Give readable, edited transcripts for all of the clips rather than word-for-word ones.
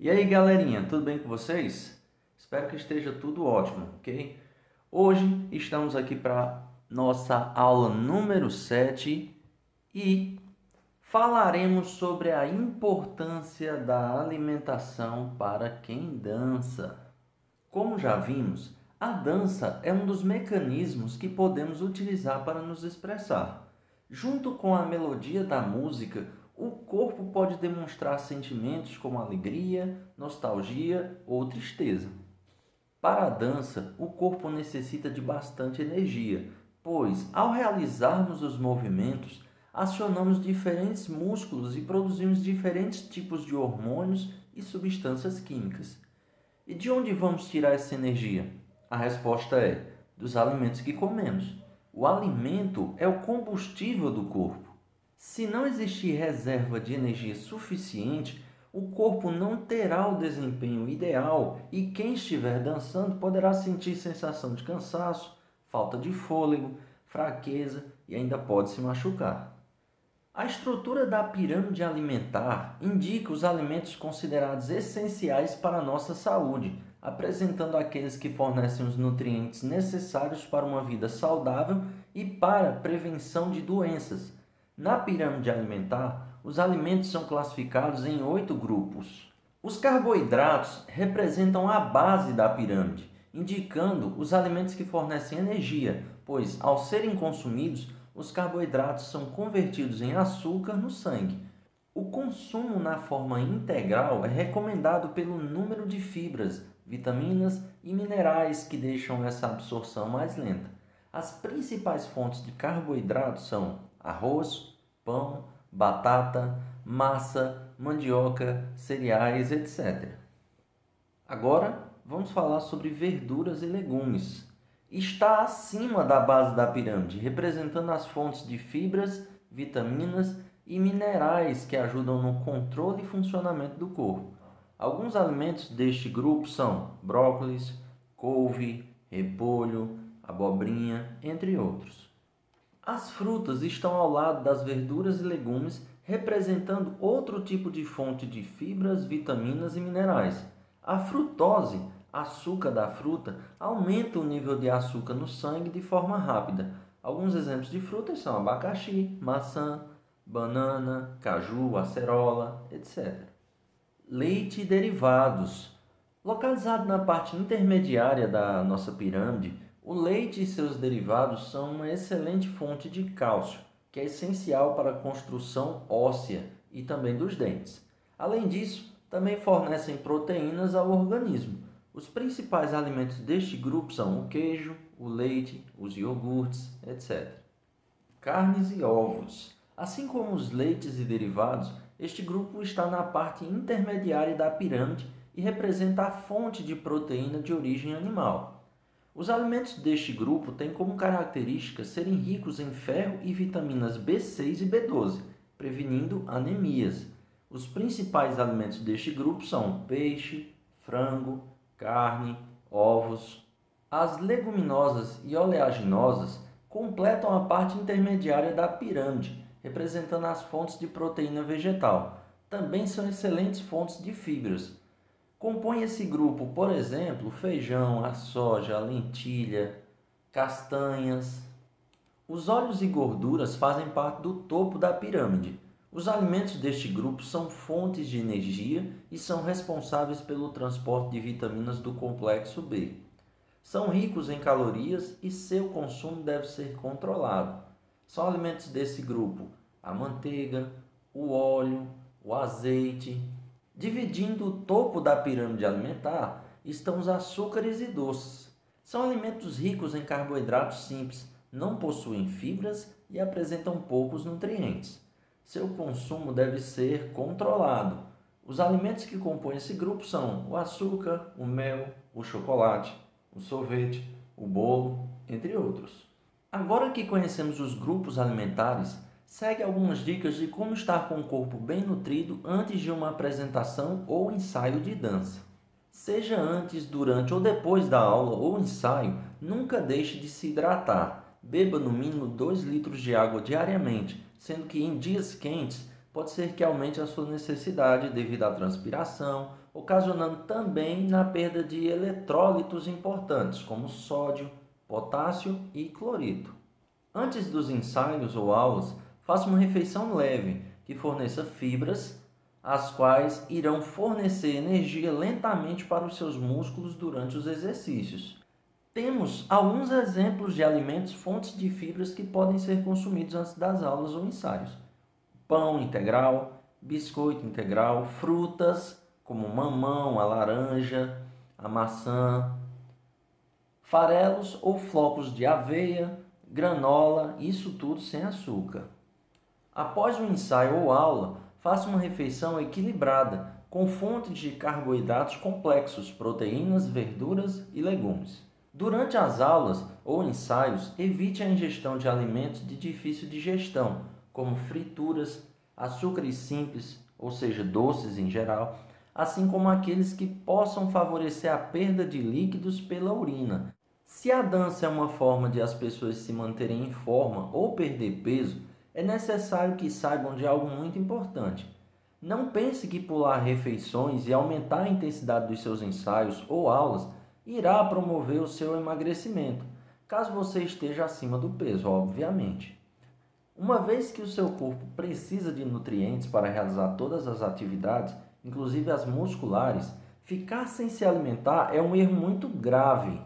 E aí, galerinha, tudo bem com vocês? Espero que esteja tudo ótimo, ok? Hoje estamos aqui para nossa aula número 7 e falaremos sobre a importância da alimentação para quem dança. Como já vimos, a dança é um dos mecanismos que podemos utilizar para nos expressar. Junto com a melodia da música, o corpo pode demonstrar sentimentos como alegria, nostalgia ou tristeza. Para a dança, o corpo necessita de bastante energia, pois, ao realizarmos os movimentos, acionamos diferentes músculos e produzimos diferentes tipos de hormônios e substâncias químicas. E de onde vamos tirar essa energia? A resposta é: dos alimentos que comemos. O alimento é o combustível do corpo. Se não existir reserva de energia suficiente, o corpo não terá o desempenho ideal e quem estiver dançando poderá sentir sensação de cansaço, falta de fôlego, fraqueza e ainda pode se machucar. A estrutura da pirâmide alimentar indica os alimentos considerados essenciais para a nossa saúde, apresentando aqueles que fornecem os nutrientes necessários para uma vida saudável e para a prevenção de doenças. Na pirâmide alimentar, os alimentos são classificados em 8 grupos. Os carboidratos representam a base da pirâmide, indicando os alimentos que fornecem energia, pois, ao serem consumidos, os carboidratos são convertidos em açúcar no sangue. O consumo na forma integral é recomendado pelo número de fibras, vitaminas e minerais que deixam essa absorção mais lenta. As principais fontes de carboidratos são arroz, pão, batata, massa, mandioca, cereais, etc. Agora, vamos falar sobre verduras e legumes. Está acima da base da pirâmide, representando as fontes de fibras, vitaminas e minerais que ajudam no controle e funcionamento do corpo. Alguns alimentos deste grupo são brócolis, couve, repolho, abobrinha, entre outros. As frutas estão ao lado das verduras e legumes, representando outro tipo de fonte de fibras, vitaminas e minerais. A frutose, açúcar da fruta, aumenta o nível de açúcar no sangue de forma rápida. Alguns exemplos de frutas são abacaxi, maçã, banana, caju, acerola, etc. Leite e derivados. Localizado na parte intermediária da nossa pirâmide, o leite e seus derivados são uma excelente fonte de cálcio, que é essencial para a construção óssea e também dos dentes. Além disso, também fornecem proteínas ao organismo. Os principais alimentos deste grupo são o queijo, o leite, os iogurtes, etc. Carnes e ovos. Assim como os leites e derivados, este grupo está na parte intermediária da pirâmide e representa a fonte de proteína de origem animal. Os alimentos deste grupo têm como característica serem ricos em ferro e vitaminas B6 e B12, prevenindo anemias. Os principais alimentos deste grupo são peixe, frango, carne, ovos. As leguminosas e oleaginosas completam a parte intermediária da pirâmide, representando as fontes de proteína vegetal. Também são excelentes fontes de fibras. Compõe esse grupo, por exemplo, o feijão, a soja, a lentilha, castanhas. Os óleos e gorduras fazem parte do topo da pirâmide. Os alimentos deste grupo são fontes de energia e são responsáveis pelo transporte de vitaminas do complexo B. São ricos em calorias e seu consumo deve ser controlado. São alimentos desse grupo a manteiga, o óleo, o azeite. Dividindo o topo da pirâmide alimentar estão os açúcares e doces. São alimentos ricos em carboidratos simples, não possuem fibras e apresentam poucos nutrientes. Seu consumo deve ser controlado. Os alimentos que compõem esse grupo são o açúcar, o mel, o chocolate, o sorvete, o bolo, entre outros. Agora que conhecemos os grupos alimentares, segue algumas dicas de como estar com o corpo bem nutrido antes de uma apresentação ou ensaio de dança. Seja antes, durante ou depois da aula ou ensaio, nunca deixe de se hidratar. Beba no mínimo 2 litros de água diariamente, sendo que em dias quentes pode ser que aumente a sua necessidade devido à transpiração ocasionando também na perda de eletrólitos importantes, como sódio, potássio e cloreto. Antes dos ensaios ou aulas, faça uma refeição leve, que forneça fibras, as quais irão fornecer energia lentamente para os seus músculos durante os exercícios. Temos alguns exemplos de alimentos fontes de fibras que podem ser consumidos antes das aulas ou ensaios: pão integral, biscoito integral, frutas como mamão, a laranja, a maçã, farelos ou flocos de aveia, granola, isso tudo sem açúcar. Após o ensaio ou aula, faça uma refeição equilibrada, com fontes de carboidratos complexos, proteínas, verduras e legumes. Durante as aulas ou ensaios, evite a ingestão de alimentos de difícil digestão, como frituras, açúcares simples, ou seja, doces em geral, assim como aqueles que possam favorecer a perda de líquidos pela urina. Se a dança é uma forma de as pessoas se manterem em forma ou perder peso, é necessário que saibam de algo muito importante. Não pense que pular refeições e aumentar a intensidade dos seus ensaios ou aulas irá promover o seu emagrecimento, caso você esteja acima do peso, obviamente. Uma vez que o seu corpo precisa de nutrientes para realizar todas as atividades, inclusive as musculares, ficar sem se alimentar é um erro muito grave.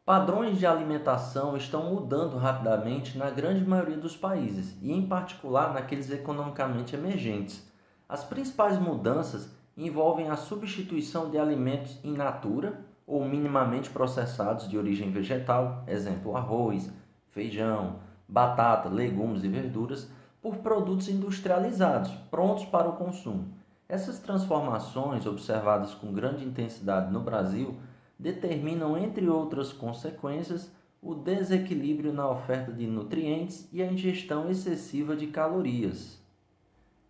Padrões de alimentação estão mudando rapidamente na grande maioria dos países, e em particular naqueles economicamente emergentes. As principais mudanças envolvem a substituição de alimentos in natura ou minimamente processados de origem vegetal, exemplo arroz, feijão, batata, legumes e verduras, por produtos industrializados, prontos para o consumo. Essas transformações, observadas com grande intensidade no Brasil, determinam, entre outras consequências, o desequilíbrio na oferta de nutrientes e a ingestão excessiva de calorias.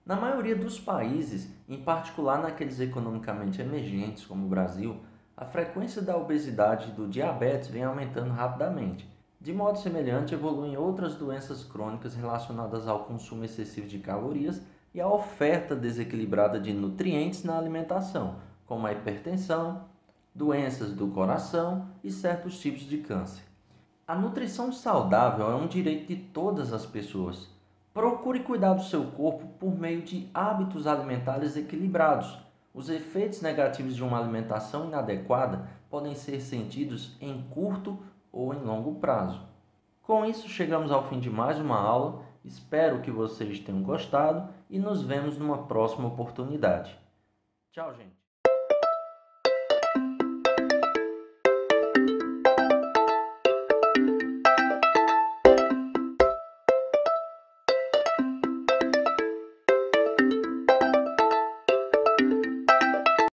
Na maioria dos países, em particular naqueles economicamente emergentes como o Brasil, a frequência da obesidade e do diabetes vem aumentando rapidamente. De modo semelhante, evoluem outras doenças crônicas relacionadas ao consumo excessivo de calorias e à oferta desequilibrada de nutrientes na alimentação, como a hipertensão, doenças do coração e certos tipos de câncer. A nutrição saudável é um direito de todas as pessoas. Procure cuidar do seu corpo por meio de hábitos alimentares equilibrados. Os efeitos negativos de uma alimentação inadequada podem ser sentidos em curto ou em longo prazo. Com isso, chegamos ao fim de mais uma aula. Espero que vocês tenham gostado e nos vemos numa próxima oportunidade. Tchau, gente!